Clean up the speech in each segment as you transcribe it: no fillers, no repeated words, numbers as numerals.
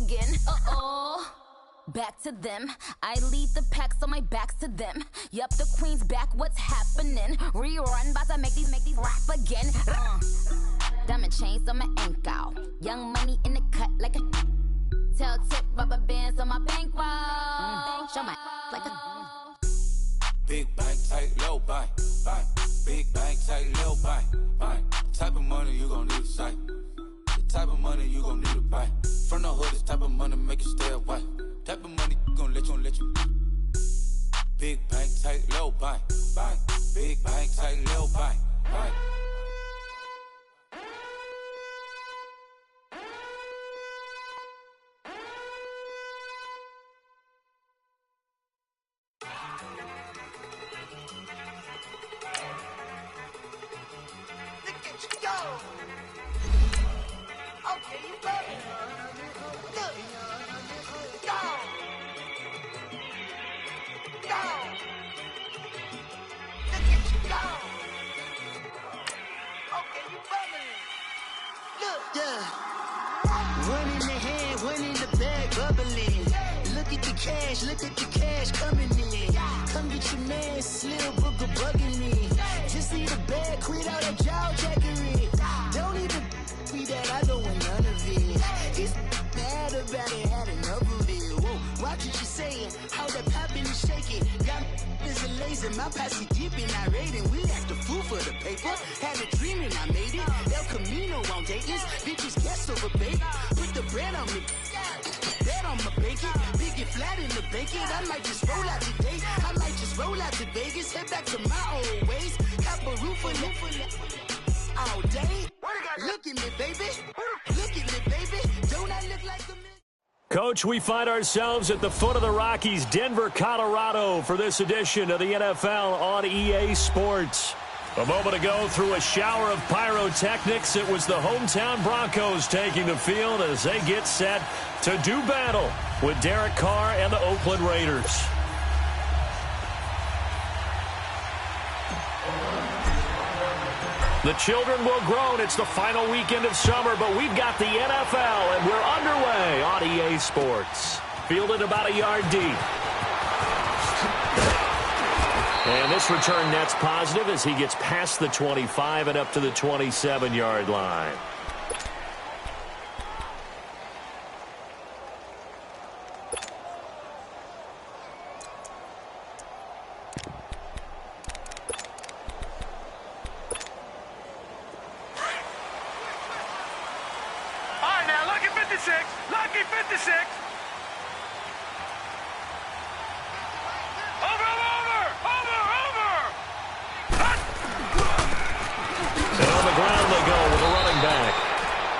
again. Uh-oh. Back to them. I lead the pack, so my back's to them. Yup, the queen's back, what's happening? Rerun, bout to make these rap again. Diamond chains on my ankle. Young money in the cut like a tail tip, rubber bands on my bankroll. Show my like a big bank, tight, low bank, bank. Big bank, tight, low bank, bank. Type of money you gon' need to sight. The type of money you gon' need to buy. From the hood, this type of money make you stay away. Type of money gon' let you. Big bank, tight, low bank, bank. Big bank, tight, low bank, bank. Look at the cash coming in. Come get your man, Slim Booker bugging me. Just need a bag, quit all that jaw jackery. Don't even be that, I don't want none of it. He's mad about it, had enough of it. Whoa, watch what you saying, how that poppin' and shaking. Got is a lazy, my posse deep and I raiding. We act a fool for the paper, had a dream and I made it. El Camino on Dayton's, bitches guessed over bait. Put the bread on me. Bet on my bacon, big and flat in the bacon. I might just roll out today. I might just roll out to Vegas, head back to my old ways. Cap a roof all day. Look at me, baby. Look at me, baby. Don't I look like a man? Coach, we find ourselves at the foot of the Rockies, Denver, Colorado, for this edition of the NFL on EA Sports. A moment ago, through a shower of pyrotechnics, it was the hometown Broncos taking the field as they get set to do battle with Derek Carr and the Oakland Raiders. The children will groan. It's the final weekend of summer, but we've got the NFL, and we're underway on EA Sports. Fielded about a yard deep. And this return net's positive as he gets past the 25 and up to the 27-yard line. All right, now, lucky 56. Lucky 56.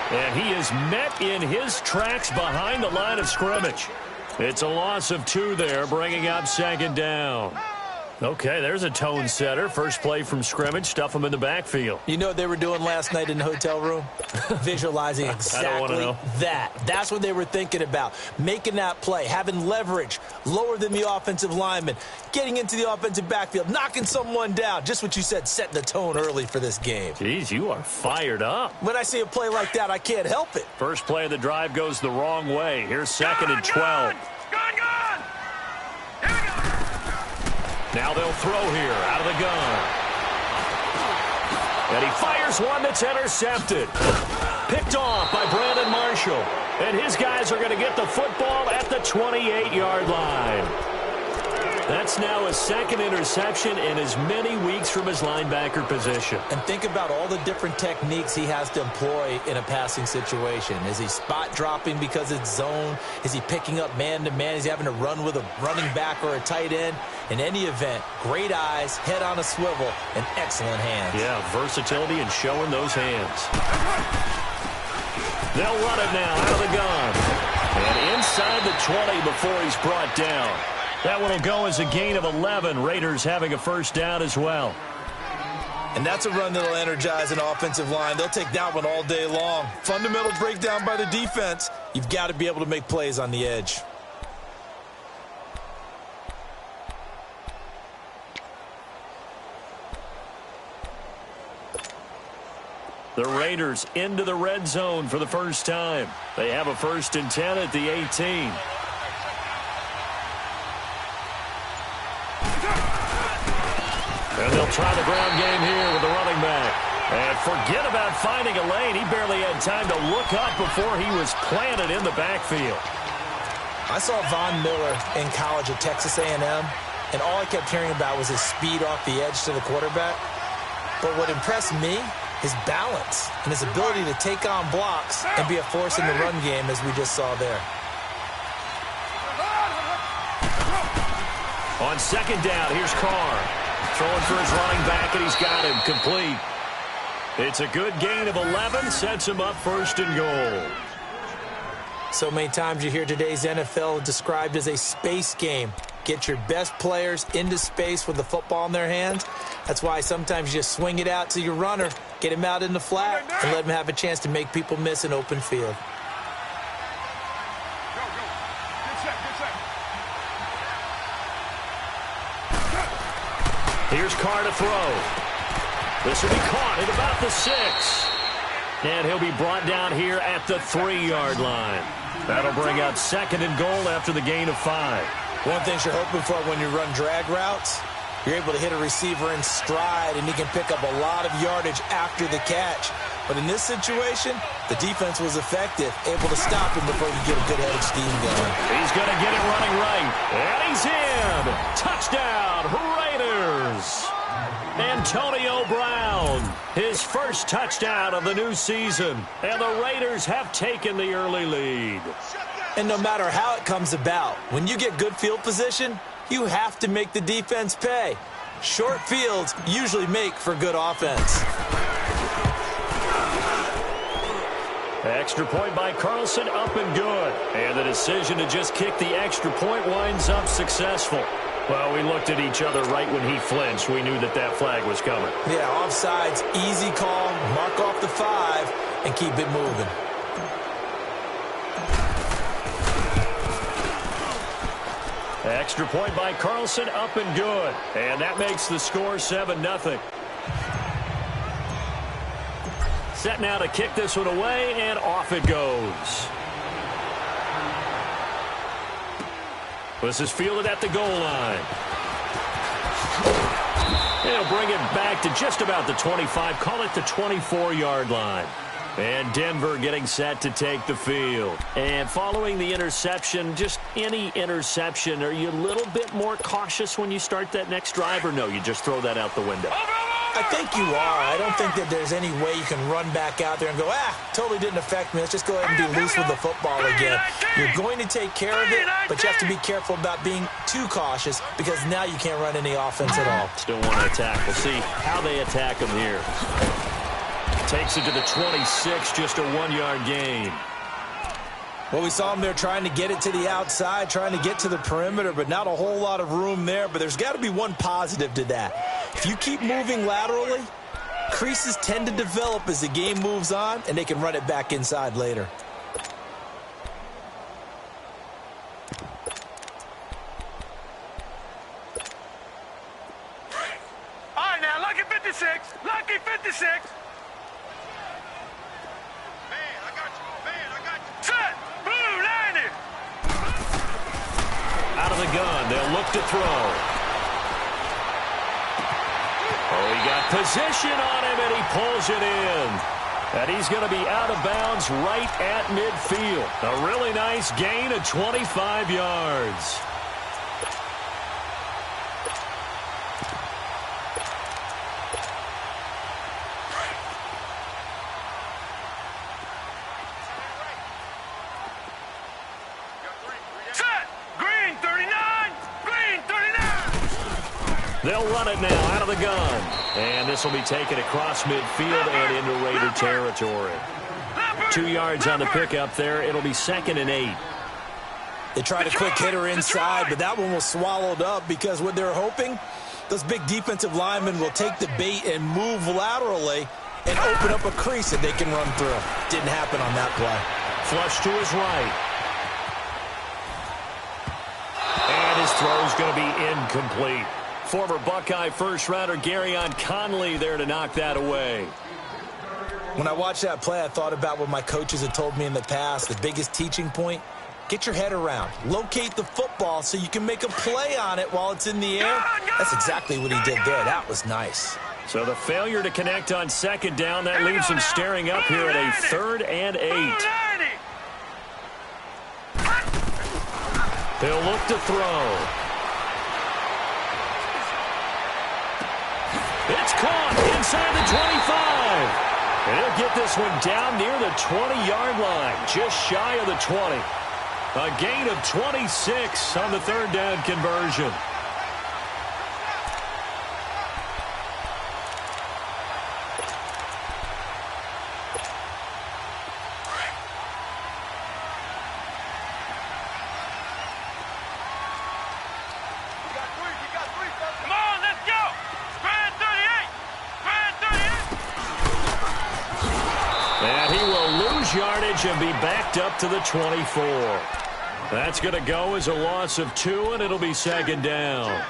And he is met in his tracks behind the line of scrimmage. It's a loss of 2 there, bringing up second down. Okay, there's a tone setter. First play from scrimmage, stuff him in the backfield. You know what they were doing last night in the hotel room? Visualizing exactly that. That's what they were thinking about. Making that play, having leverage, lower than the offensive lineman, getting into the offensive backfield, knocking someone down. Just what you said, setting the tone early for this game. Jeez, you are fired up. When I see a play like that, I can't help it. First play of the drive goes the wrong way. Here's second and 12. Now they'll throw here out of the gun. And he fires one that's intercepted. Picked off by Brandon Marshall. And his guys are going to get the football at the 28-yard line. That's now his second interception in as many weeks from his linebacker position. And think about all the different techniques he has to employ in a passing situation. Is he spot dropping because it's zone? Is he picking up man-to-man? Is he having to run with a running back or a tight end? In any event, great eyes, head on a swivel, and excellent hands. Yeah, versatility and showing those hands. They'll run it now out of the gun. And inside the 20 before he's brought down. That one will go as a gain of 11. Raiders having a first down as well. And that's a run that'll energize an offensive line. They'll take that one all day long. Fundamental breakdown by the defense. You've got to be able to make plays on the edge. The Raiders into the red zone for the first time. They have a 1st and 10 at the 18. And they'll try the ground game here with the running back. And forget about finding a lane. He barely had time to look up before he was planted in the backfield. I saw Von Miller in college at Texas A&M, and all I kept hearing about was his speed off the edge to the quarterback. But what impressed me, his balance and his ability to take on blocks and be a force in the run game, as we just saw there. On 2nd down, here's Carr. Throwing for his running back, and he's got him complete. It's a good gain of 11, sets him up 1st and goal. So many times you hear today's NFL described as a space game. Get your best players into space with the football in their hands. That's why sometimes you just swing it out to your runner, get him out in the flat, and let him have a chance to make people miss an open field. Here's Carr to throw. This will be caught at about the 6. And he'll be brought down here at the 3-yard line. That'll bring up 2nd and goal after the gain of 5. One thing you're hoping for when you run drag routes, you're able to hit a receiver in stride, and he can pick up a lot of yardage after the catch. But in this situation, the defense was effective, able to stop him before he could get a good head of steam going. He's going to get it running right. And he's in. Touchdown, Raiders. Antonio Brown, his first touchdown of the new season. And the Raiders have taken the early lead. And no matter how it comes about, when you get good field position, you have to make the defense pay. Short fields usually make for good offense. Extra point by Carlson, up and good. And the decision to just kick the extra point winds up successful. Well, we looked at each other right when he flinched. We knew that that flag was coming. Yeah, offsides, easy call, mark off the 5, and keep it moving. Extra point by Carlson, up and good. And that makes the score 7-0. Set now to kick this one away, and off it goes. This is fielded at the goal line. They'll bring it back to just about the 25, call it the 24-yard line. And Denver getting set to take the field. And following the interception, just any interception, are you a little bit more cautious when you start that next drive, or no, you just throw that out the window? I think you are. I don't think that there's any way you can run back out there and go, totally didn't affect me. Let's just go ahead and be loose with the football again. You're going to take care of it, but you have to be careful about being too cautious because now you can't run any offense at all. Still want to attack. We'll see how they attack him here. Takes it to the 26, just a 1-yard gain. Well, we saw him there trying to get it to the outside, trying to get to the perimeter, but not a whole lot of room there. But there's got to be one positive to that. If you keep moving laterally, creases tend to develop as the game moves on, and they can run it back inside later. All right, now, lucky 56. Lucky 56. Out of the gun, they'll look to throw. Oh, he got position on him, and he pulls it in. And he's going to be out of bounds right at midfield. A really nice gain of 25 yards. They'll run it now out of the gun. And this will be taken across midfield and into Raider territory. 2 yards on the pickup there. It'll be 2nd and 8. They tried a quick hitter inside, but that one was swallowed up because what they're hoping, those big defensive linemen will take the bait and move laterally and open up a crease that they can run through. Didn't happen on that play. Flush to his right. And his throw's going to be incomplete. Former Buckeye first-rounder Garyon Conley there to knock that away. When I watched that play, I thought about what my coaches had told me in the past. The biggest teaching point, get your head around. Locate the football so you can make a play on it while it's in the air. That's exactly what he did there. That was nice. So the failure to connect on second down, that leaves him staring up here at a 3rd and 8. He'll look to throw. It's caught inside the 25. And he'll get this one down near the 20-yard line, just shy of the 20. A gain of 26 on the 3rd down conversion. Yardage and be backed up to the 24. That's going to go as a loss of 2, and it'll be 2nd down.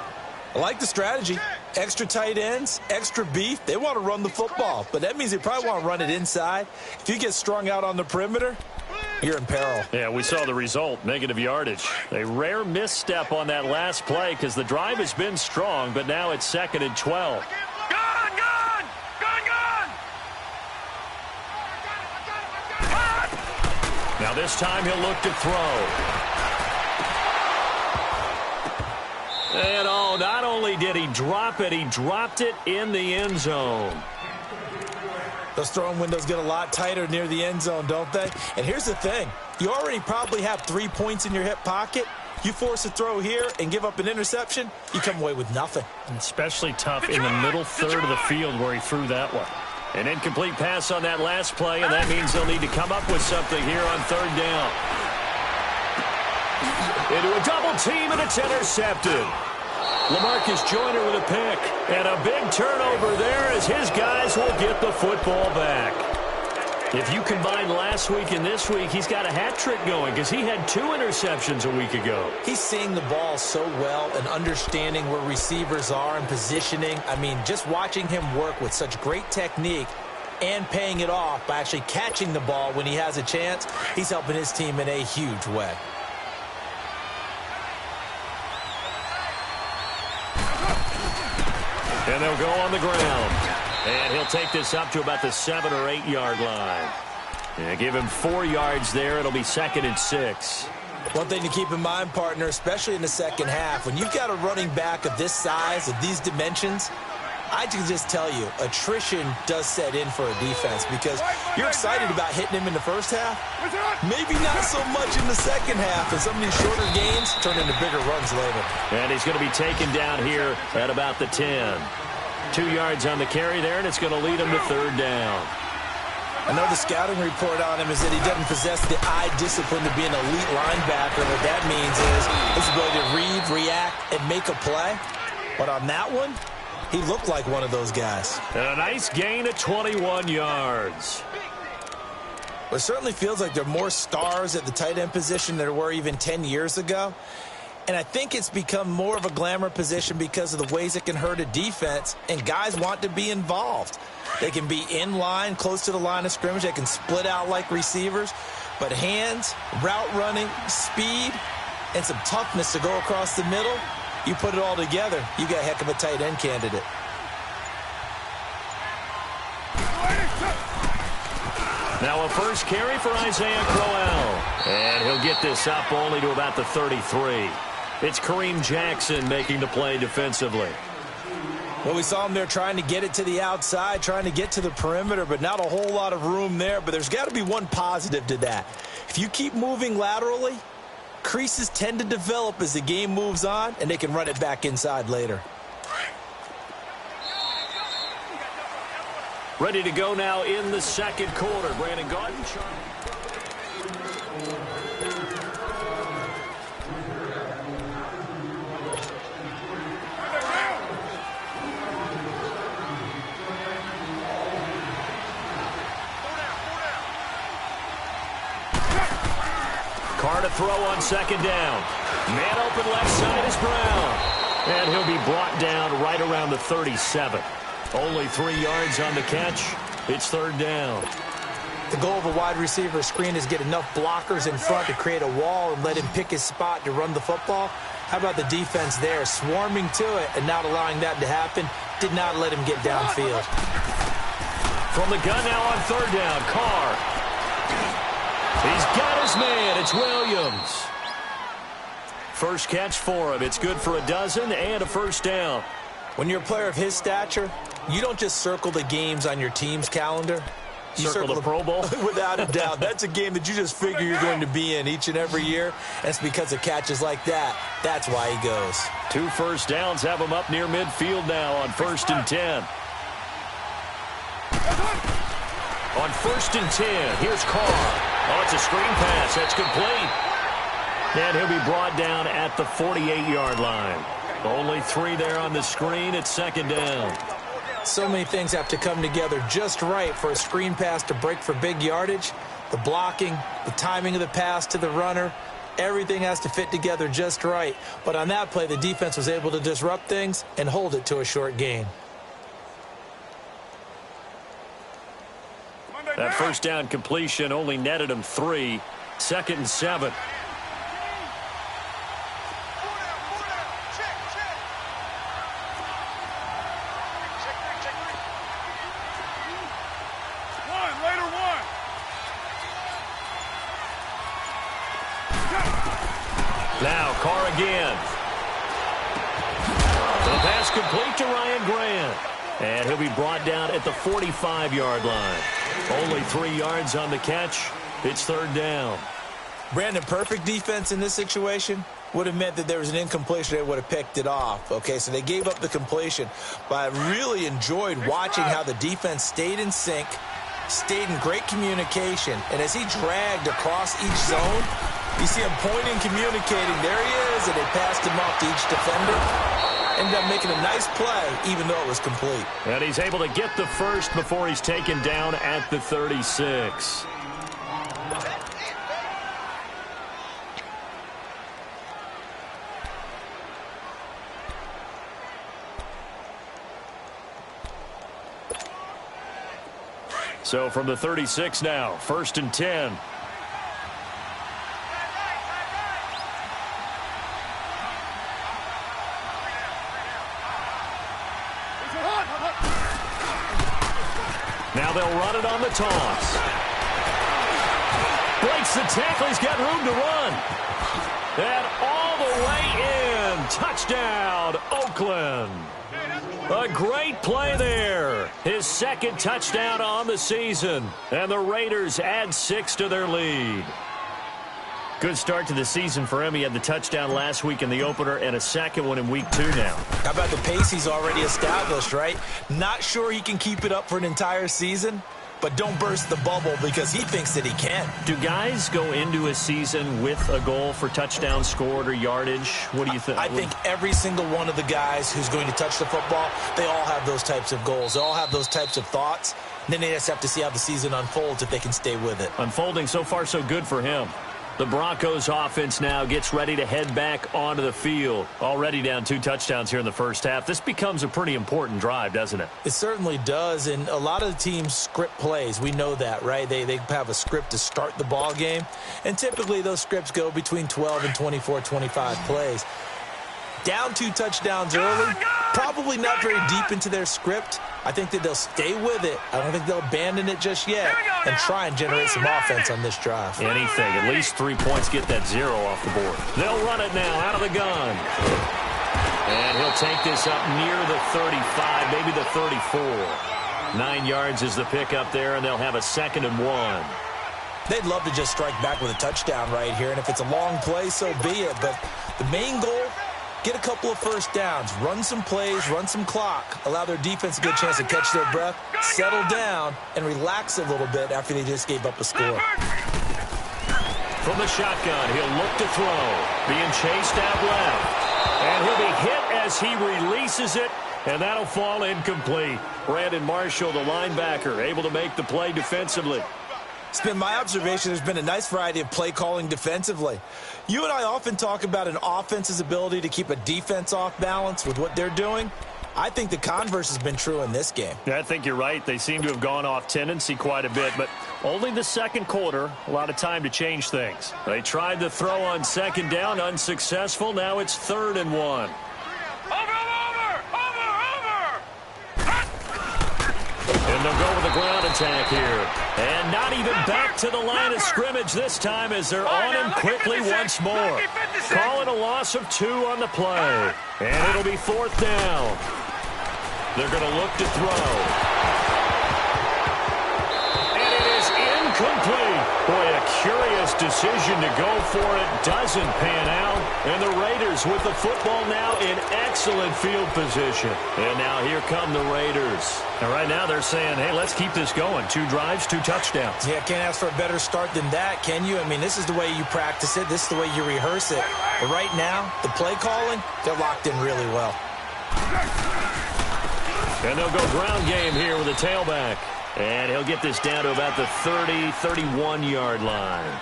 I like the strategy. Extra tight ends, extra beef. They want to run the football, but that means they probably want to run it inside. If you get strung out on the perimeter, you're in peril. Yeah, we saw the result, negative yardage. A rare misstep on that last play because the drive has been strong, but now it's 2nd and 12. Now this time he'll look to throw. And not only did he drop it, he dropped it in the end zone. Those throwing windows get a lot tighter near the end zone, don't they? And here's the thing. You already probably have 3 points in your hip pocket. You force a throw here and give up an interception, you come away with nothing. Especially tough in the middle third of the field where he threw that one. An incomplete pass on that last play, and that means they'll need to come up with something here on 3rd down. Into a double team, and it's intercepted. LaMarcus Joyner with a pick, and a big turnover there as his guys will get the football back. If you combine last week and this week, he's got a hat trick going because he had 2 interceptions a week ago. He's seeing the ball so well and understanding where receivers are and positioning. I mean, just watching him work with such great technique and paying it off by actually catching the ball when he has a chance, he's helping his team in a huge way. And they'll go on the ground. And he'll take this up to about the 7 or 8 yard line. And give him 4 yards there. It'll be 2nd and 6. One thing to keep in mind, partner, especially in the second half, when you've got a running back of this size, of these dimensions, I can just tell you, attrition does set in for a defense because you're excited about hitting him in the first half. Maybe not so much in the second half, and some of these shorter gains turn into bigger runs later. And he's going to be taken down here at about the 10. 2 yards on the carry there, and it's going to lead him to 3rd down. I know the scouting report on him is that he doesn't possess the eye discipline to be an elite linebacker. What that means is his ability to read, react, and make a play. But on that one, he looked like one of those guys. And a nice gain of 21 yards. It certainly feels like there are more stars at the tight end position than there were even 10 years ago. And I think it's become more of a glamour position because of the ways it can hurt a defense, and guys want to be involved. They can be in line, close to the line of scrimmage. They can split out like receivers. But hands, route running, speed, and some toughness to go across the middle, you put it all together, you got a heck of a tight end candidate. Now a first carry for Isaiah Crowell. And he'll get this up only to about the 33. It's Kareem Jackson making the play defensively. Well, we saw him there trying to get it to the outside, trying to get to the perimeter, but not a whole lot of room there. But there's got to be one positive to that. If you keep moving laterally, creases tend to develop as the game moves on, and they can run it back inside later. Ready to go now in the second quarter. Brandon Garden. Carr to throw on second down. Man open left side is Brown. And he'll be brought down right around the 37. Only 3 yards on the catch. It's third down. The goal of a wide receiver screen is get enough blockers in front to create a wall and let him pick his spot to run the football. How about the defense there, swarming to it and not allowing that to happen? Did not let him get downfield. From the gun now on third down, Carr. He's got his man. It's Williams. First catch for him. It's good for a dozen and a first down. When you're a player of his stature, you don't just circle the games on your team's calendar. You circle the Pro Bowl? Without a doubt. That's a game that you just figure you're going to be in each and every year. And it's because of catches like that. That's why he goes. 2 first downs have him up near midfield now on 1st and 10. On 1st and 10, here's Carr. Oh, it's a screen pass. That's complete. And he'll be brought down at the 48-yard line. Only 3 there on the screen. It's second down. So many things have to come together just right for a screen pass to break for big yardage. The blocking, the timing of the pass to the runner, everything has to fit together just right. But on that play, the defense was able to disrupt things and hold it to a short gain. That first down completion only netted him 3. 2nd and 7. Now, Carr again. The pass complete to Ryan Grant. And he'll be brought down at the 45-yard line. Only 3 yards on the catch. It's third down. Brandon, perfect defense in this situation would have meant that there was an incompletion. They would have picked it off. Okay, so they gave up the completion. But I really enjoyed watching how the defense stayed in sync, stayed in great communication. And as he dragged across each zone, you see him pointing, communicating. There he is, and they passed him off to each defender. Ended up making a nice play, even though it was complete. And he's able to get the first before he's taken down at the 36. So from the 36 now, 1st and 10. Now they'll run it on the toss. Breaks the tackle. He's got room to run. And all the way in. Touchdown, Oakland. A great play there. His 2nd touchdown on the season. And the Raiders add 6 to their lead. Good start to the season for him. He had the touchdown last week in the opener and a 2nd one in week 2 now. How about the pace he's already established, right? Not sure he can keep it up for an entire season, but don't burst the bubble because he thinks that he can. Do guys go into a season with a goal for touchdowns scored or yardage? What do you think? I think every single one of the guys who's going to touch the football, they all have those types of goals. They all have those types of thoughts. And then they just have to see how the season unfolds if they can stay with it. Unfolding so far so good for him. The Broncos offense now gets ready to head back onto the field. Already down 2 touchdowns here in the first half. This becomes a pretty important drive, doesn't it? It certainly does, and a lot of the teams script plays. We know that, right? They have a script to start the ball game, and typically those scripts go between 12 and 24, 25 plays. Down 2 touchdowns early, probably not very deep into their script. I think that they'll stay with it. I don't think they'll abandon it just yet and try and generate some offense on this drive. Anything. At least 3 points, get that 0 off the board. They'll run it now out of the gun. And he'll take this up near the 35, maybe the 34. 9 yards is the pickup there, and they'll have a 2nd and 1. They'd love to just strike back with a touchdown right here, and if it's a long play, so be it. But the main goal, get a couple of first downs, run some plays, run some clock, allow their defense a good chance to catch their breath, settle down, and relax a little bit after they just gave up a score. From the shotgun, he'll look to throw. Being chased out left. And he'll be hit as he releases it, and that'll fall incomplete. Brandon Marshall, the linebacker, able to make the play defensively. It's been my observation there's been a nice variety of play calling defensively. You and I often talk about an offense's ability to keep a defense off balance with what they're doing. I think the converse has been true in this game. Yeah, I think you're right. They seem to have gone off tendency quite a bit, but only the second quarter, a lot of time to change things. They tried the throw on second down, unsuccessful. Now it's 3rd and 1. And they'll go with a ground attack here. And not even back to the line of scrimmage this time as they're on him quickly once more. Calling a loss of 2 on the play. And it'll be 4th down. They're going to look to throw. And it is incomplete. Boy, a curious decision to go for it. Doesn't pan out. And the Raiders with the football now in excellent field position. And now here come the Raiders. And right now they're saying, hey, let's keep this going. 2 drives, 2 touchdowns. Yeah, can't ask for a better start than that, can you? I mean, this is the way you practice it. This is the way you rehearse it. But right now, the play calling, they're locked in really well. And they'll go ground game here with a tailback. And he'll get this down to about the 30, 31-yard line.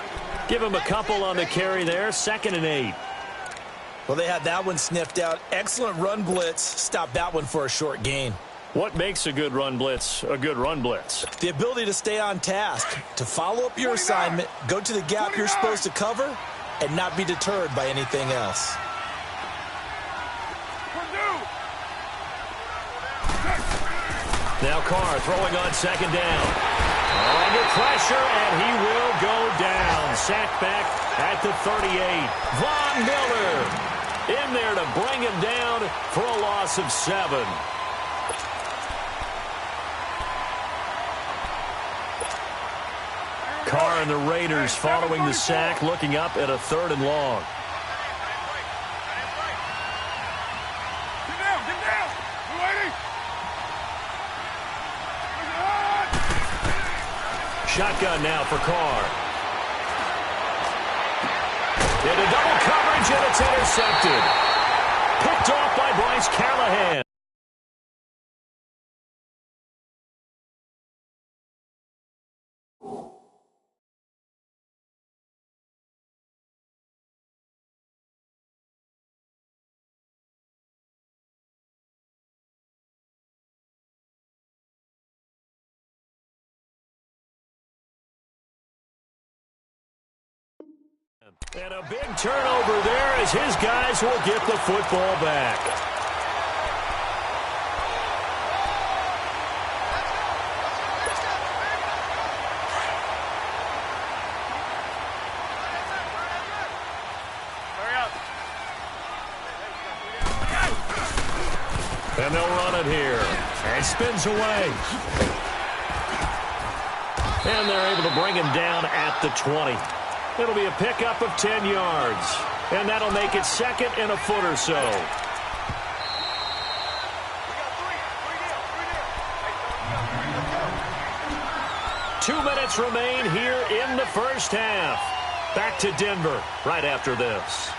Give him a couple on the carry there. 2nd and 8. Well, they had that one sniffed out. Excellent run blitz. Stop that one for a short gain. What makes a good run blitz a good run blitz? The ability to stay on task, to follow up your assignment, go to the gap you're supposed to cover, and not be deterred by anything else. Now Carr throwing on 2nd down. Under pressure, and he will go down. Sacked back at the 38. Von Miller in there to bring him down for a loss of 7. Carr and the Raiders following the sack, looking up at a 3rd and long. Shotgun now for Carr. Into double coverage, and it's intercepted. Picked off by Bryce Callahan. And a big turnover there as his guys will get the football back. And they'll run it here. And spins away. And they're able to bring him down at the 20. It'll be a pickup of 10 yards. And that'll make it 2nd and a foot or so. Two minutes remain here in the first half. Back to Denver right after this.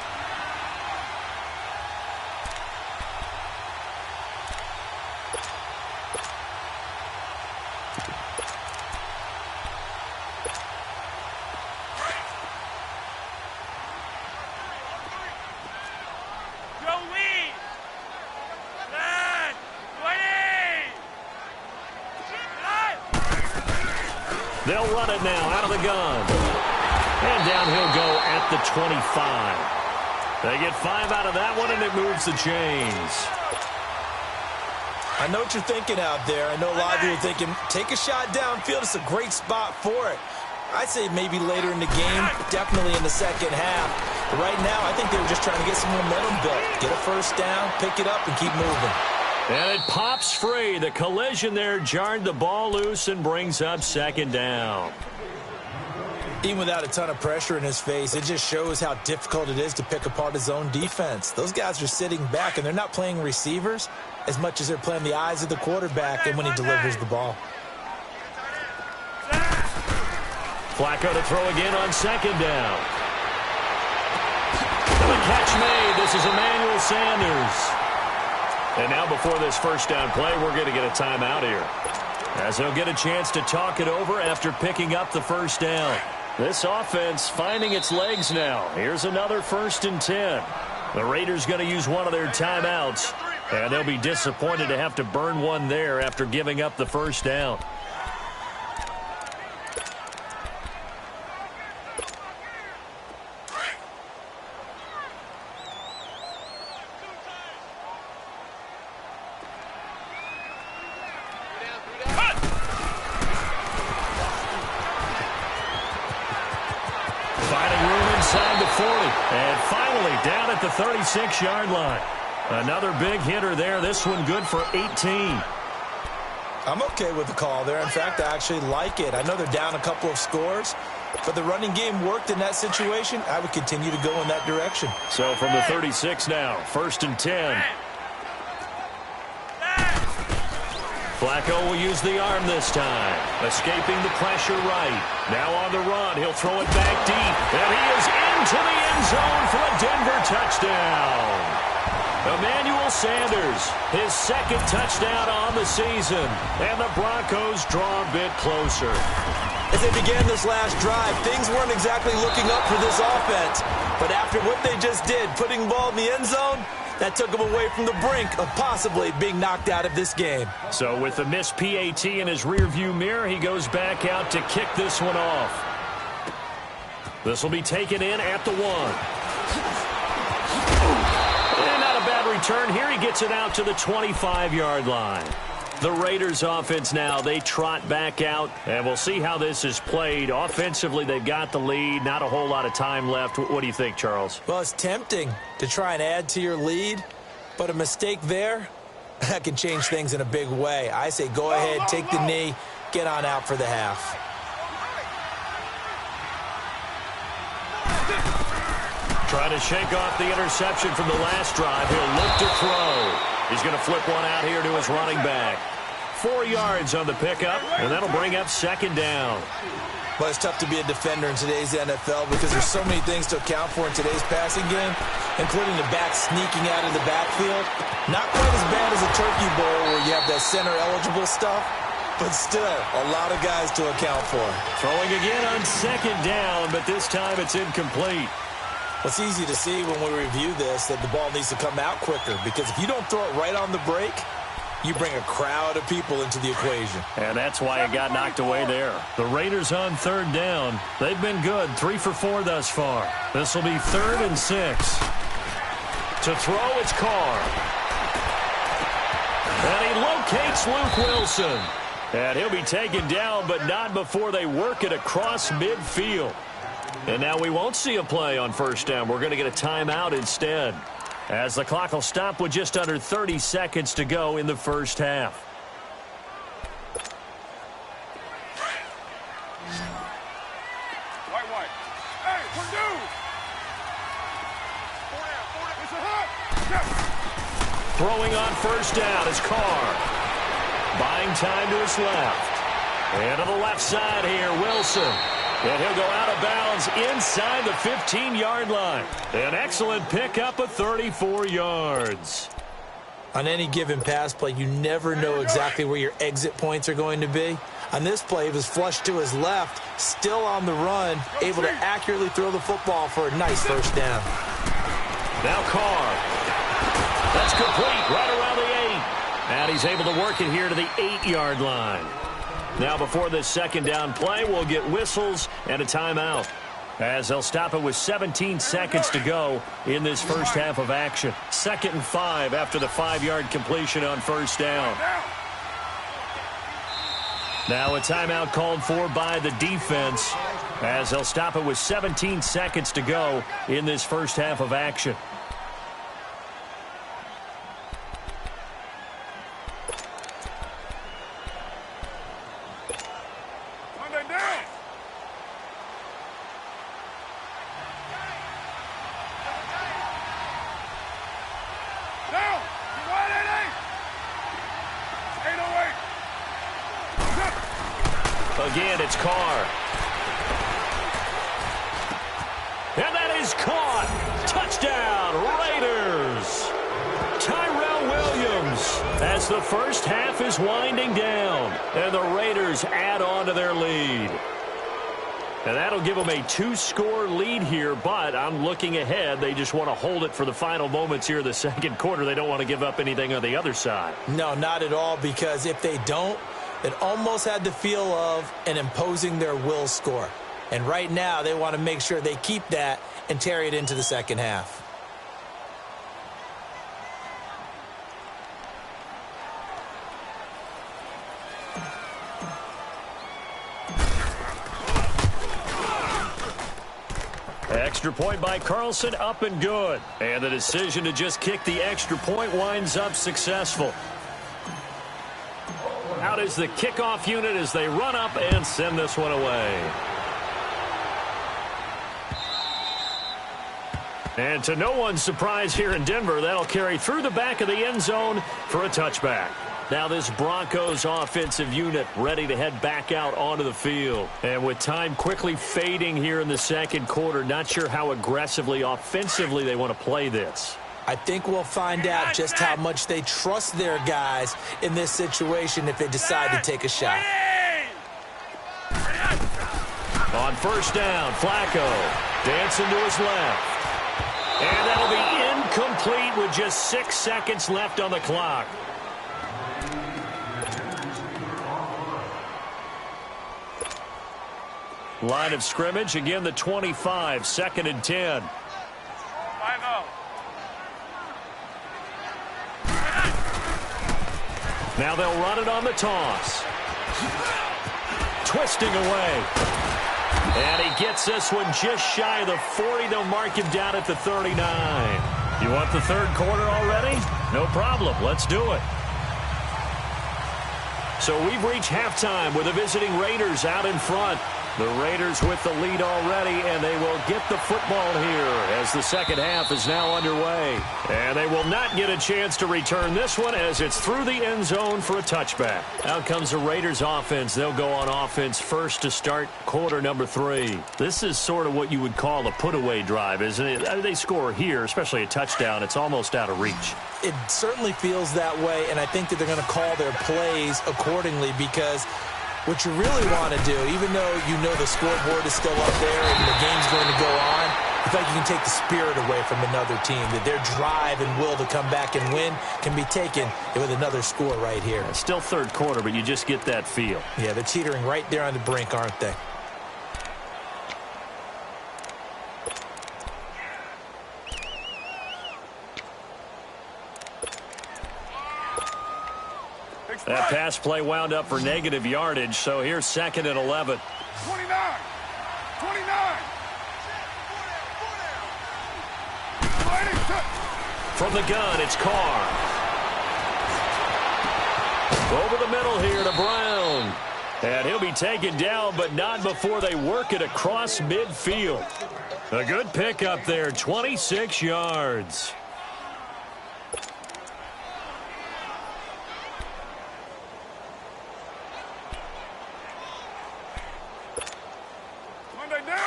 They'll run it now out of the gun. And down he'll go at the 25. They get 5 out of that one, and it moves the chains. I know what you're thinking out there. I know a lot of you are thinking, take a shot downfield. It's a great spot for it. I'd say maybe later in the game, definitely in the second half. But right now, I think they were just trying to get some momentum built. Get a first down, pick it up, and keep moving. And it pops free. The collision there jarred the ball loose and brings up 2nd down. Even without a ton of pressure in his face, it just shows how difficult it is to pick apart his own defense. Those guys are sitting back, and they're not playing receivers as much as they're playing the eyes of the quarterback and when he delivers the ball. Flacco to throw again on 2nd down. And the catch made. This is Emmanuel Sanders. And now before this first down play, we're going to get a timeout here, as they'll get a chance to talk it over after picking up the first down. This offense finding its legs now. Here's another 1st and 10. The Raiders going to use one of their timeouts. And they'll be disappointed to have to burn one there after giving up the first down. And finally down at the 36-yard line. Another big hitter there. This one good for 18. I'm okay with the call there. In fact, I actually like it. I know they're down a couple of scores, but the running game worked in that situation. I would continue to go in that direction. So from the 36 now, 1st and 10. Flacco will use the arm this time, escaping the pressure right. Now on the run, he'll throw it back deep, and he is into the end zone for a Denver touchdown. Emmanuel Sanders, his 2nd touchdown on the season, and the Broncos draw a bit closer. As they began this last drive, things weren't exactly looking up for this offense, but after what they just did, putting the ball in the end zone, that took him away from the brink of possibly being knocked out of this game. So with the missed PAT in his rearview mirror, he goes back out to kick this one off. This will be taken in at the 1. And not a bad return here. He gets it out to the 25-yard line. The Raiders offense now, they trot back out, and we'll see how this is played. Offensively, they've got the lead. Not a whole lot of time left. What do you think, Charles? Well, it's tempting to try and add to your lead, but a mistake there, that can change things in a big way. I say go ahead, take the knee, get on out for the half. Trying to shake off the interception from the last drive. He'll look to throw. He's going to flip one out here to his running back. 4 yards on the pickup, and that'll bring up 2nd down. But it's tough to be a defender in today's NFL because there's so many things to account for in today's passing game, including the back sneaking out of the backfield. Not quite as bad as a turkey bowl where you have that center-eligible stuff, but still a lot of guys to account for. Throwing again on 2nd down, but this time it's incomplete. It's easy to see when we review this that the ball needs to come out quicker because if you don't throw it right on the break, you bring a crowd of people into the equation. And that's why it got knocked away there. The Raiders on 3rd down. They've been good, 3 for 4 thus far. This will be 3rd and 6. To throw, it's Carr. And he locates Luke Wilson. And he'll be taken down, but not before they work it across midfield. And now we won't see a play on 1st down. We're going to get a timeout instead, as the clock will stop with just under 30 seconds to go in the 1st half. White. Hey, what do? 4 down. Throwing on 1st down is Carr. Buying time to his left. And to the left side here, Wilson. And he'll go out of bounds inside the 15-yard line. An excellent pickup of 34 yards. On any given pass play, you never know exactly where your exit points are going to be. On this play, he was flushed to his left, still on the run, able to accurately throw the football for a nice 1st down. Now Carr. That's complete right around the 8. And he's able to work it here to the 8-yard line. Now before this 2nd down play, we'll get whistles and a timeout, as they'll stop it with 17 seconds to go in this 1st half of action. 2nd and 5 after the 5-yard completion on 1st down. Now a timeout called for by the defense, as they'll stop it with 17 seconds to go in this 1st half of action. Again, it's Carr. And that is caught. Touchdown, Raiders. Tyrell Williams, as the 1st half is winding down, and the Raiders add on to their lead. And that'll give them a 2-score lead here, but I'm looking ahead. They just want to hold it for the final moments here in the second quarter. They don't want to give up anything on the other side. No, not at all, because if they don't, it almost had the feel of an imposing their will score. And right now, they want to make sure they keep that and carry it into the second half. Extra point by Carlson, up and good. And the decision to just kick the extra point winds up successful. Out is the kickoff unit as they run up and send this one away. And to no one's surprise here in Denver, that'll carry through the back of the end zone for a touchback. Now this Broncos offensive unit ready to head back out onto the field. And with time quickly fading here in the second quarter, not sure how aggressively, offensively they want to play this. I think we'll find out just how much they trust their guys in this situation if they decide to take a shot. On first down, Flacco dancing to his left. And that'll be incomplete with just 6 seconds left on the clock. Line of scrimmage, again the 25, 2nd and 10. 5-0. Now they'll run it on the toss. Twisting away. And he gets this one just shy of the 40. They'll mark him down at the 39. You want the third quarter already? No problem. Let's do it. So we've reached halftime with the visiting Raiders out in front. The Raiders with the lead already, and they will get the football here as the second half is now underway. And they will not get a chance to return this one as it's through the end zone for a touchback. Out comes the Raiders offense. They'll go on offense first to start quarter number 3. This is sort of what you would call a put-away drive, isn't it? They score here, especially a touchdown. It's almost out of reach. It certainly feels that way, and I think that they're going to call their plays accordingly because what you really want to do, even though you know the scoreboard is still up there and the game's going to go on, you feel like you can take the spirit away from another team, that their drive and will to come back and win can be taken with another score right here. It's still third quarter, but you just get that feel. Yeah, they're teetering right there on the brink, aren't they? That pass play wound up for negative yardage, so here's 2nd and 11. 29. From the gun, it's Carr. Over the middle here to Brown. And he'll be taken down, but not before they work it across midfield. A good pickup there, 26 yards.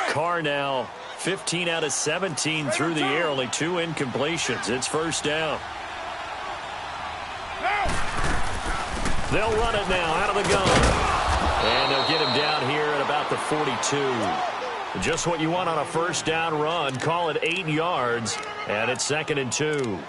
Carr now 15 out of 17 through the air, only 2 incompletions. It's first down. They'll run it now out of the gun. And they'll get him down here at about the 42. Just what you want on a first down run. Call it 8 yards, and it's 2nd and 2.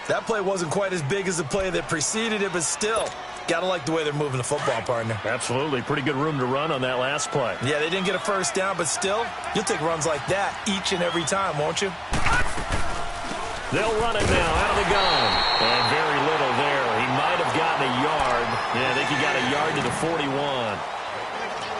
That play wasn't quite as big as the play that preceded it, but still, gotta like the way they're moving the football, partner. Absolutely. Pretty good room to run on that last play. Yeah, they didn't get a first down, but still, you'll take runs like that each and every time, won't you? They'll run it now out of the gun. And very little there. He might have gotten a yard. Yeah, I think he got a yard to the 41.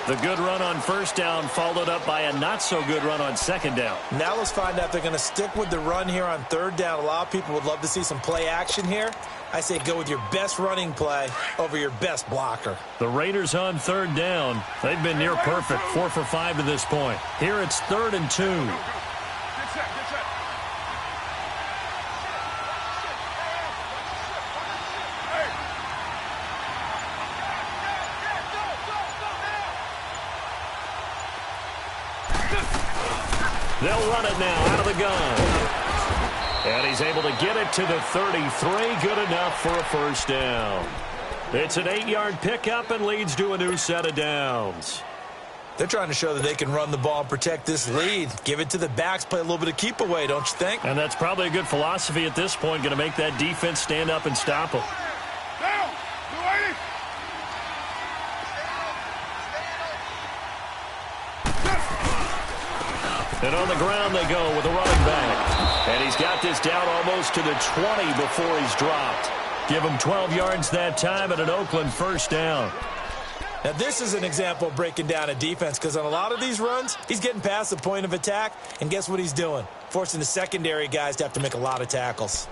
The good run on first down followed up by a not-so-good run on second down. Now let's find out if they're going to stick with the run here on third down. A lot of people would love to see some play action here. I say go with your best running play over your best blocker. The Raiders on third down. They've been near perfect, 4 for 5 to this point. Here it's 3rd and 2. They'll run it now out of the gun. And he's able to get it to the 33. Good enough for a first down. It's an 8-yard pickup and leads to a new set of downs. They're trying to show that they can run the ball and protect this lead. Give it to the backs, play a little bit of keep away, don't you think? And that's probably a good philosophy at this point, going to make that defense stand up and stop them. Down. 280. And on the ground they go with a running back. And he's got this down almost to the 20 before he's dropped. Give him 12 yards that time and an Oakland first down. Now, this is an example of breaking down a defense because on a lot of these runs, he's getting past the point of attack, and guess what he's doing? Forcing the secondary guys to have to make a lot of tackles.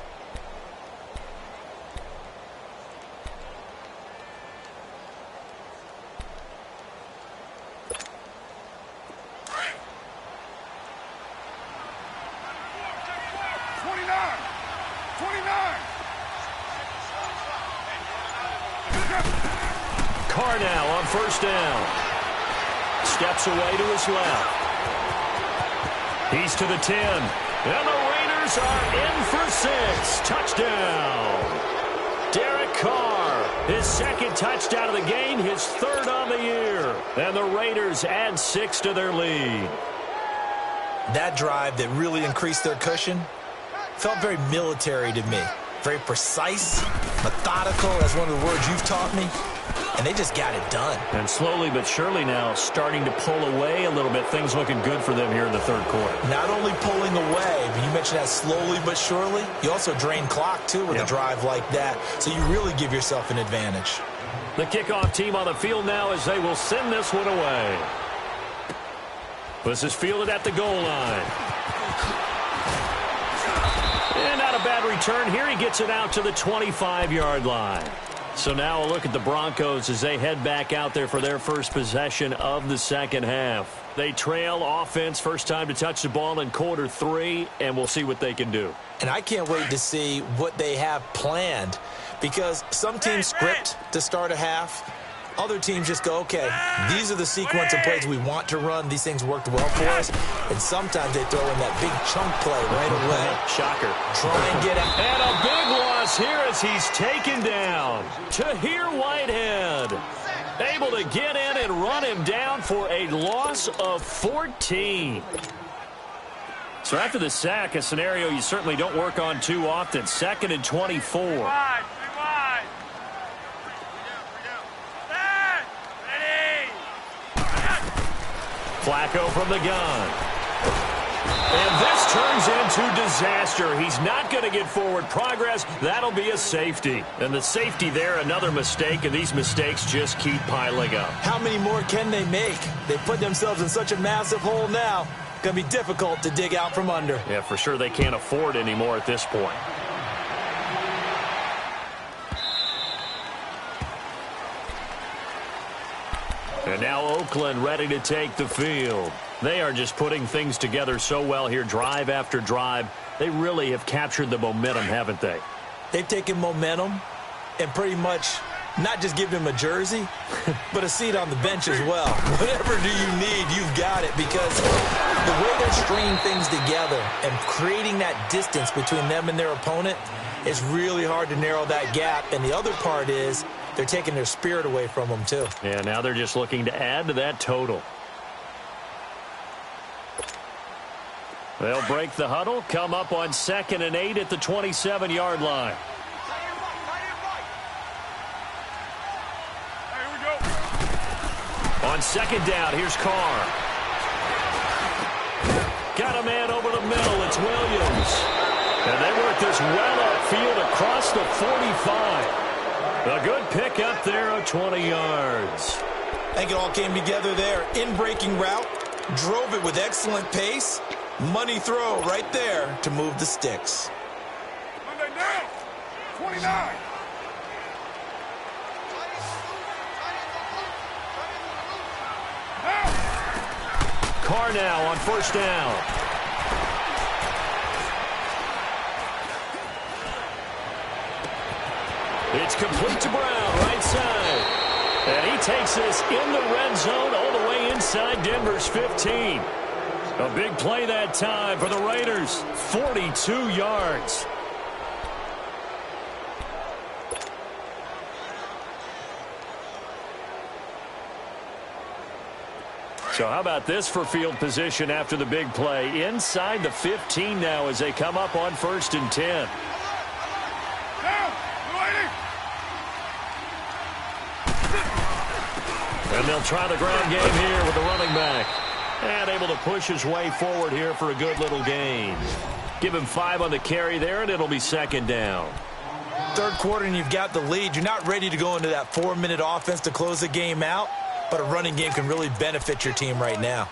Carr now on first down. Steps away to his left. He's to the 10. And the Raiders are in for 6. Touchdown. Derek Carr, his second touchdown of the game, his third on the year. And the Raiders add 6 to their lead. That drive that really increased their cushion felt very military to me. Very precise, methodical, that's one of the words you've taught me. And they just got it done. And slowly but surely now starting to pull away a little bit. Things looking good for them here in the third quarter. Not only pulling away, but you mentioned that slowly but surely. You also drain clock, too, with a drive like that. So you really give yourself an advantage. The kickoff team on the field now as they will send this one away. This is fielded at the goal line. And not a bad return here. He gets it out to the 25-yard line. So now a look at the Broncos as they head back out there for their first possession of the second half. They trail offense, first time to touch the ball in quarter 3, and we'll see what they can do. And I can't wait to see what they have planned because some teams script to start a half. Other teams just go, okay, these are the sequence of plays we want to run. These things worked well for us. And sometimes they throw in that big chunk play right away. Shocker. Try and get out. And a big loss here as he's taken down. Tahir Whitehead able to get in and run him down for a loss of 14. So after the sack, a scenario you certainly don't work on too often. 2nd and 24. Flacco from the gun. And this turns into disaster. He's not going to get forward progress. That'll be a safety. And the safety there, another mistake, and these mistakes just keep piling up. How many more can they make? They put themselves in such a massive hole now. Going to be difficult to dig out from under. Yeah, for sure they can't afford anymore at this point. And now Oakland ready to take the field. They are just putting things together so well here, drive after drive. They really have captured the momentum, haven't they? They've taken momentum and pretty much not just given him a jersey, but a seat on the bench as well. Whatever do you need, you've got it, because the way they're stringing things together and creating that distance between them and their opponent is really hard to narrow that gap. And the other part is they're taking their spirit away from them, too. Yeah, now they're just looking to add to that total. They'll break the huddle, come up on 2nd and 8 at the 27-yard line. On 2nd down, here's Carr. Got a man over the middle. It's Williams. And they work this well upfield across the 45. A good pick up there of 20 yards. I think it all came together there. In-breaking route, drove it with excellent pace. Money throw right there to move the sticks. Monday down. 29. Carr now on first down. It's complete to Brown, right side. And he takes this in the red zone all the way inside Denver's 15. A big play that time for the Raiders. 42 yards. So how about this for field position after the big play? Inside the 15 now as they come up on 1st and 10. And they'll try the ground game here with the running back. And able to push his way forward here for a good little gain. Give him 5 on the carry there, and it'll be 2nd down. Third quarter, and you've got the lead. You're not ready to go into that 4-minute offense to close the game out, but a running game can really benefit your team right now.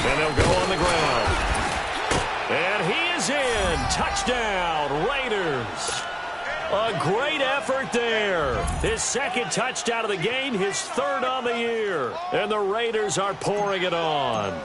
And they'll go on the ground. And he is in. Touchdown, Raiders. A great effort there. His 2nd touchdown of the game, his 3rd on the year. And the Raiders are pouring it on.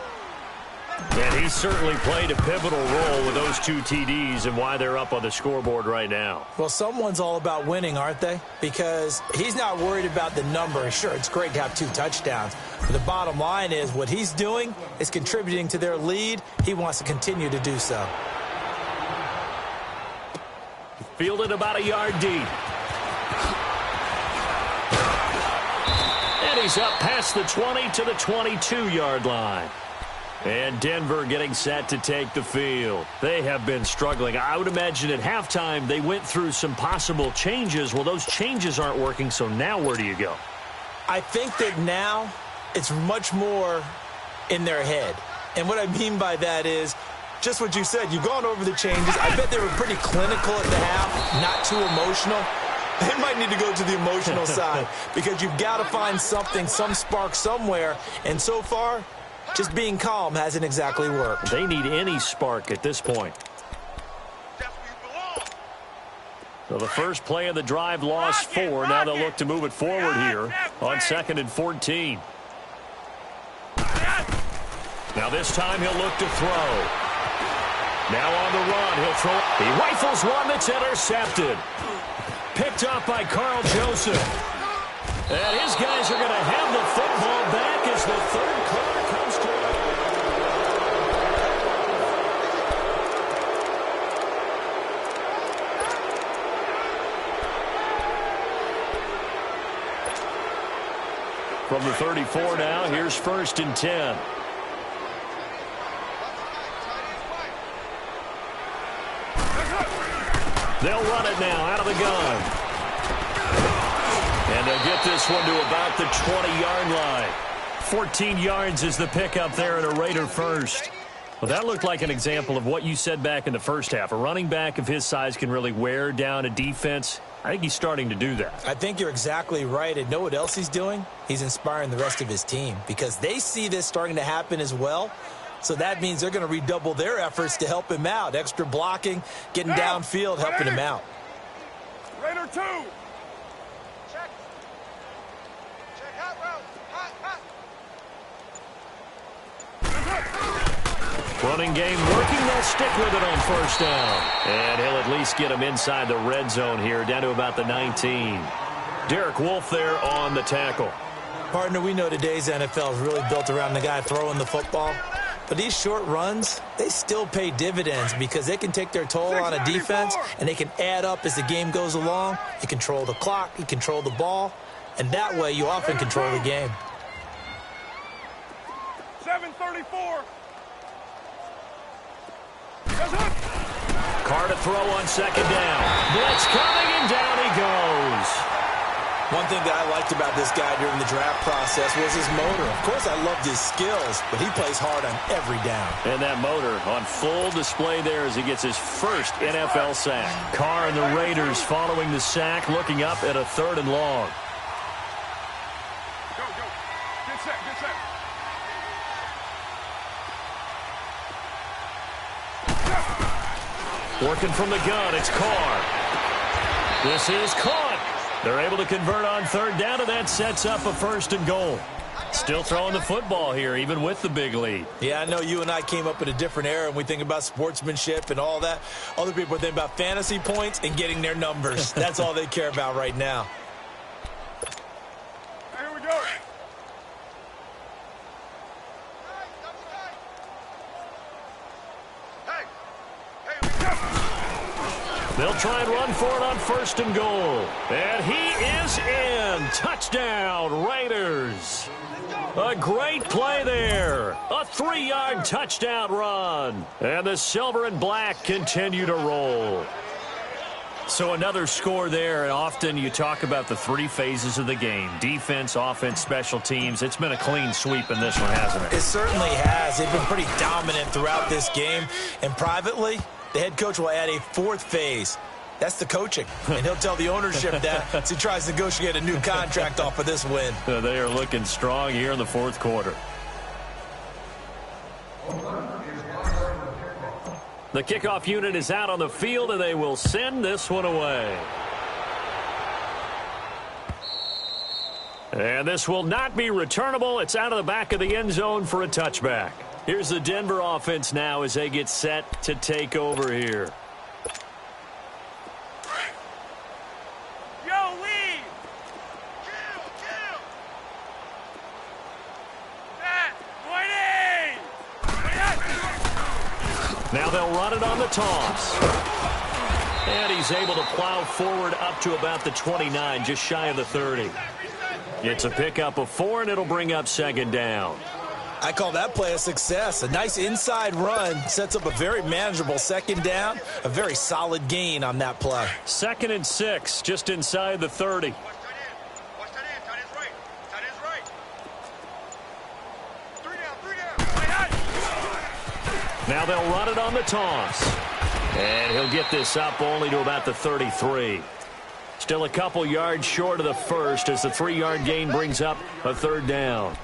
And he certainly played a pivotal role with those 2 TDs and why they're up on the scoreboard right now. Well, someone's all about winning, aren't they? Because he's not worried about the number. Sure, it's great to have 2 touchdowns. But the bottom line is what he's doing is contributing to their lead. He wants to continue to do so. Fielded about a yard deep. And he's up past the 20 to the 22-yard line. And Denver getting set to take the field. They have been struggling. I would imagine at halftime they went through some possible changes. Well, those changes aren't working, so now where do you go? I think that now it's much more in their head. And what I mean by that is just what you said. You've gone over the changes. I bet they were pretty clinical at the half, not too emotional. They might need to go to the emotional side because you've got to find something, some spark somewhere. And so far, just being calm hasn't exactly worked. They need any spark at this point. So the first play of the drive lost 4. Now they'll look to move it forward here on 2nd and 14. Now this time he'll look to throw. Now on the run, he'll throw. He rifles one that's intercepted. Picked up by Carl Joseph. And his guys are going to have the football back as the 3rd quarter comes to an end. From the 34 now, here's 1st and 10. They'll run it now out of the gun. And they'll get this one to about the 20-yard line. 14 yards is the pickup there at a Raider first. Well, that looked like an example of what you said back in the first half. A running back of his size can really wear down a defense. I think he's starting to do that. I think you're exactly right. And know what else he's doing? He's inspiring the rest of his team because they see this starting to happen as well. So that means they're going to redouble their efforts to help him out. Extra blocking, getting downfield, helping him out. Raider 2. Running game working. They'll stick with it on 1st down. And he'll at least get him inside the red zone here, down to about the 19. Derek Wolfe there on the tackle. Partner, we know today's NFL is really built around the guy throwing the football. But these short runs, they still pay dividends because they can take their toll on a defense and they can add up as the game goes along. You control the clock, you control the ball, and that way you often control the game. 7:34. Carr to throw on 2nd down. Blitz coming, and down he goes. One thing that I liked about this guy during the draft process was his motor. Of course, I loved his skills, but he plays hard on every down. And that motor on full display there as he gets his first NFL sack. Carr and the Raiders following the sack, looking up at a 3rd and long. Go. Get set. Working from the gun, it's Carr. This is caught. They're able to convert on 3rd down, and that sets up a 1st and goal. Still throwing the football here, even with the big lead. Yeah, I know you and I came up in a different era, and we think about sportsmanship and all that. Other people think about fantasy points and getting their numbers. That's all they care about right now. Here we go. They'll try and run for it on 1st and goal. And he is in. Touchdown, Raiders. A great play there. A 3-yard touchdown run. And the silver and black continue to roll. So another score there, and often you talk about the 3 phases of the game. Defense, offense, special teams. It's been a clean sweep in this one, hasn't it? It certainly has. They've been pretty dominant throughout this game. And privately, the head coach will add a 4th phase. That's the coaching. And he'll tell the ownership that as he tries to negotiate a new contract off of this win. They are looking strong here in the 4th quarter. The kickoff unit is out on the field, and they will send this one away. And this will not be returnable. It's out of the back of the end zone for a touchback. Here's the Denver offense now as they get set to take over here. Yo, Lee! Kill! Matt, 20! Now they'll run it on the toss. And he's able to plow forward up to about the 29, just shy of the 30. It's a pickup of 4, and it'll bring up 2nd down. I call that play a success. A nice inside run sets up a very manageable 2nd down. A very solid gain on that play. 2nd and 6, just inside the 30. Watch that in. Tight end's right. Tight end's right. 3 down. Now they'll run it on the toss. And he'll get this up only to about the 33. Still a couple yards short of the 1st as the 3-yard gain brings up a 3rd down.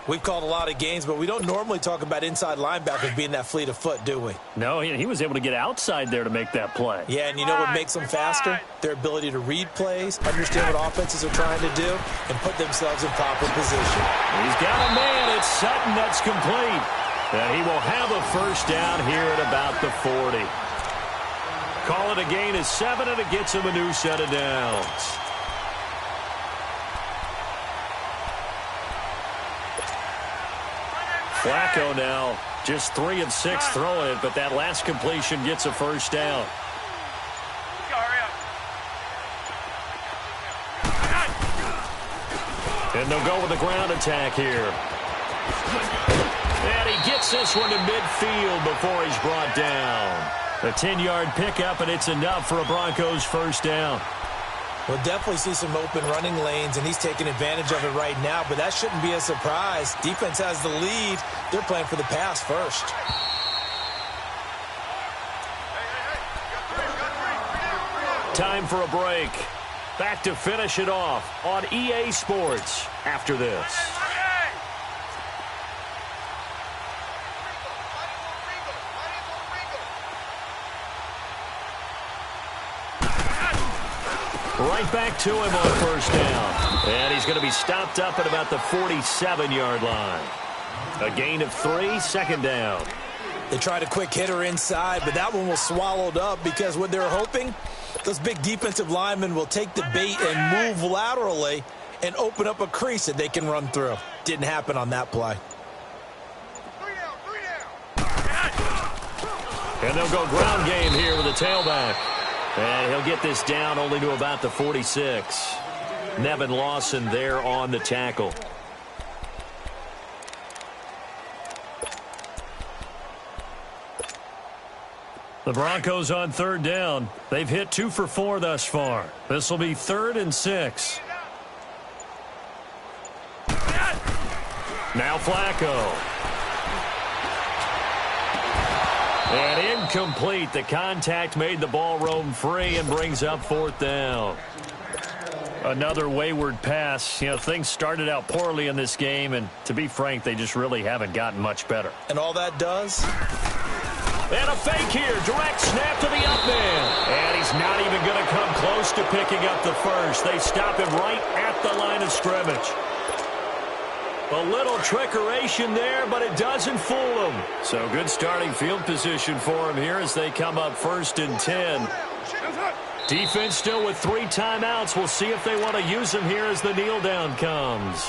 We've called a lot of games, but we don't normally talk about inside linebackers being that fleet of foot, do we? No, he was able to get outside there to make that play. Yeah, and you know what makes them faster? Their ability to read plays, understand what offenses are trying to do, and put themselves in proper position. He's got a man. It's Sutton. That's complete. And he will have a 1st down here at about the 40. Call it a gain of 7, and it gets him a new set of downs. Flacco now just 3 of 6 throwing it, but that last completion gets a 1st down. And they'll go with the ground attack here. And he gets this one to midfield before he's brought down. A 10-yard pickup, and it's enough for a Broncos 1st down. We'll definitely see some open running lanes, and he's taking advantage of it right now, but that shouldn't be a surprise. Defense has the lead. They're playing for the pass first. Time for a break. Back to finish it off on EA Sports after this. Right back to him on 1st down. And he's going to be stopped up at about the 47-yard line. A gain of 3, 2nd down. They tried a quick hitter inside, but that one was swallowed up because what they're hoping, those big defensive linemen will take the bait and move laterally and open up a crease that they can run through. Didn't happen on that play. And they'll go ground game here with a tailback. And he'll get this down only to about the 46. Nevin Lawson there on the tackle. The Broncos on 3rd down. They've hit 2 for 4 thus far. This will be 3rd and 6. Now Flacco. And incomplete. The contact made the ball roam free and brings up 4th down. Another wayward pass. You know, things started out poorly in this game, and to be frank, they just really haven't gotten much better. And all that does? And a fake here. Direct snap to the up man. And he's not even going to come close to picking up the 1st. They stop him right at the line of scrimmage. A little trickeration there, but it doesn't fool him. So good starting field position for him here as they come up 1st and 10. Defense still with 3 timeouts. We'll see if they want to use them here as the kneel down comes.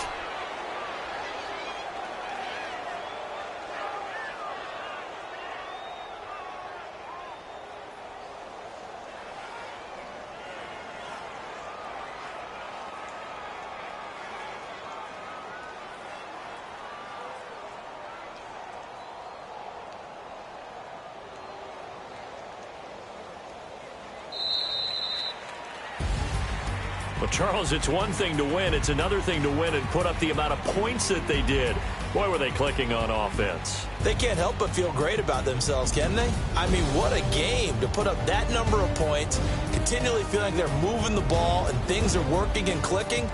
Well, Charles, it's one thing to win. It's another thing to win and put up the amount of points that they did. Boy, were they clicking on offense. They can't help but feel great about themselves, can they? I mean, what a game to put up that number of points, continually feeling like they're moving the ball and things are working and clicking.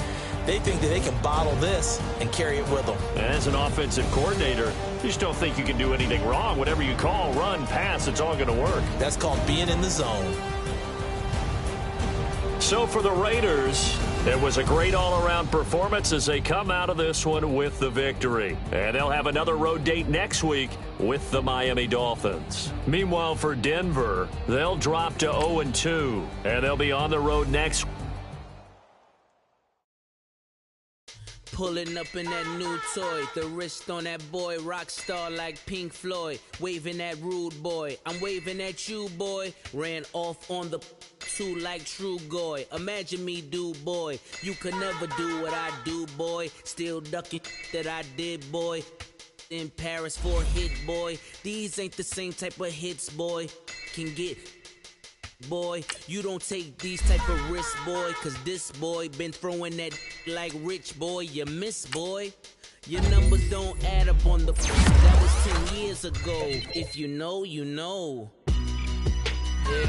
They think that they can bottle this and carry it with them. As an offensive coordinator, you just don't think you can do anything wrong. Whatever you call, run, pass, it's all going to work. That's called being in the zone. So for the Raiders, it was a great all-around performance as they come out of this one with the victory. And they'll have another road date next week with the Miami Dolphins. Meanwhile, for Denver, they'll drop to 0-2, and they'll be on the road next week. Pulling up in that new toy, the wrist on that boy, rock star like Pink Floyd, waving at rude boy, I'm waving at you boy, ran off on the two like true goy, imagine me do boy, you could never do what I do boy, still ducking that I did boy, in Paris for a hit boy, these ain't the same type of hits boy, can get boy, you don't take these type of risks, boy, cause this boy been throwing that like rich boy, you miss, boy. Your numbers don't add up on the that was 10 years ago. If you know, you know. Yeah.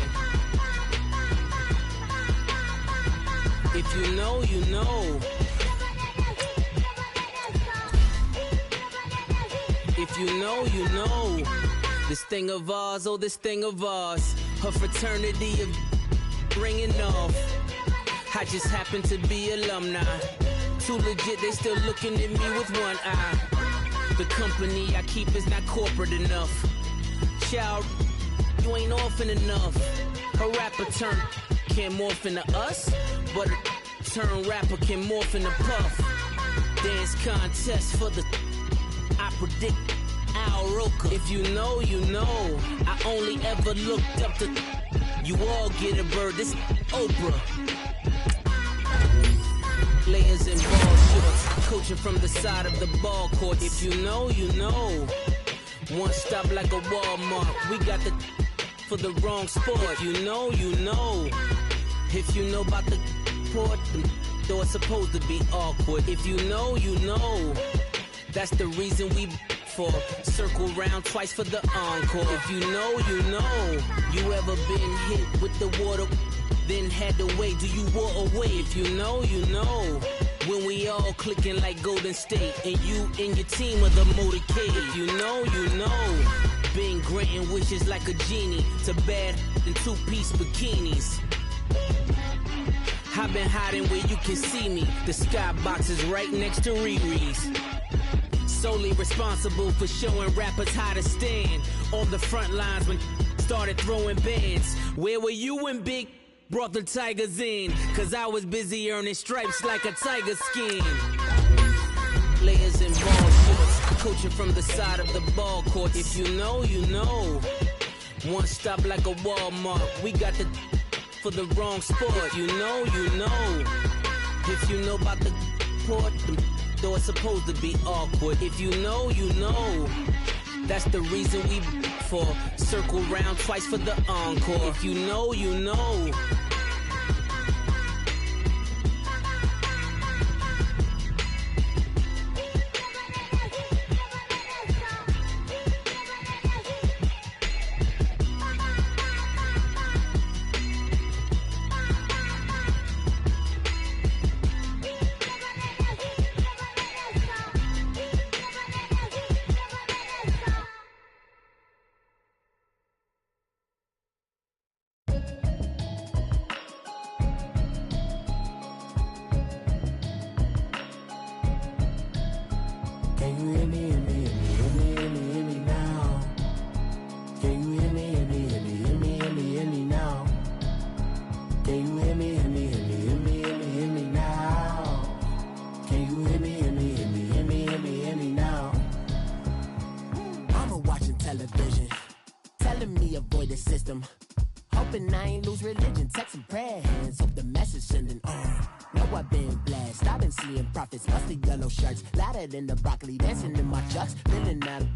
If you know, you know. If you know, you know. This thing of ours, oh, this thing of ours. Her fraternity of ringing off. I just happen to be alumni. Too legit, they still looking at me with one eye. The company I keep is not corporate enough. Child, you ain't often enough. A rapper turn can't morph into us, but a turn rapper can morph into Puff. Dance contest for the I predict Al Roker. If you know, you know. I only ever looked up to you all get a bird. This Oprah. Layers in ball shorts, coaching from the side of the ball court. If you know, you know. One stop like a Walmart. We got the for the wrong sport. If you know, you know. If you know about the port, though it's supposed to be awkward. If you know, you know. That's the reason we for circle round twice for the encore. If you know, you know. You ever been hit with the water, then had to wait? Do you walk away? If you know, you know. When we all clicking like Golden State, and you and your team are the motorcade. If you know, you know. Been granting wishes like a genie to bad in two-piece bikinis. I've been hiding where you can see me. The skybox is right next to Riri's. Solely responsible for showing rappers how to stand on the front lines when started throwing bands. Where were you when Big brought the Tigers in? Cause I was busy earning stripes like a tiger skin. Layers in ball shorts, coaching from the side of the ball court. If you know, you know. One stop like a Walmart. We got the for the wrong sport. If you know, you know. If you know about the port, though it's supposed to be awkward. If you know, you know. That's the reason we for circle round twice for the encore. If you know, you know. Can you hear me, hear me, hear me, hear me, hear me now? Can you hear me, hear me, hear me, hear me, hear me, hear me now? Can you hear me, hear me, hear me, hear me, hear me, hear me now? Can you hear me, hear me, hear me, hear me, hear me, hear me now? Mama watching television, telling me avoid the system. Hoping I ain't lose religion, texting prayer hands, hope the message sending on. Know I've been blessed, I've been seeing prophets, musty yellow shirts, louder than the broccoli, dancing in my chucks, feeling out of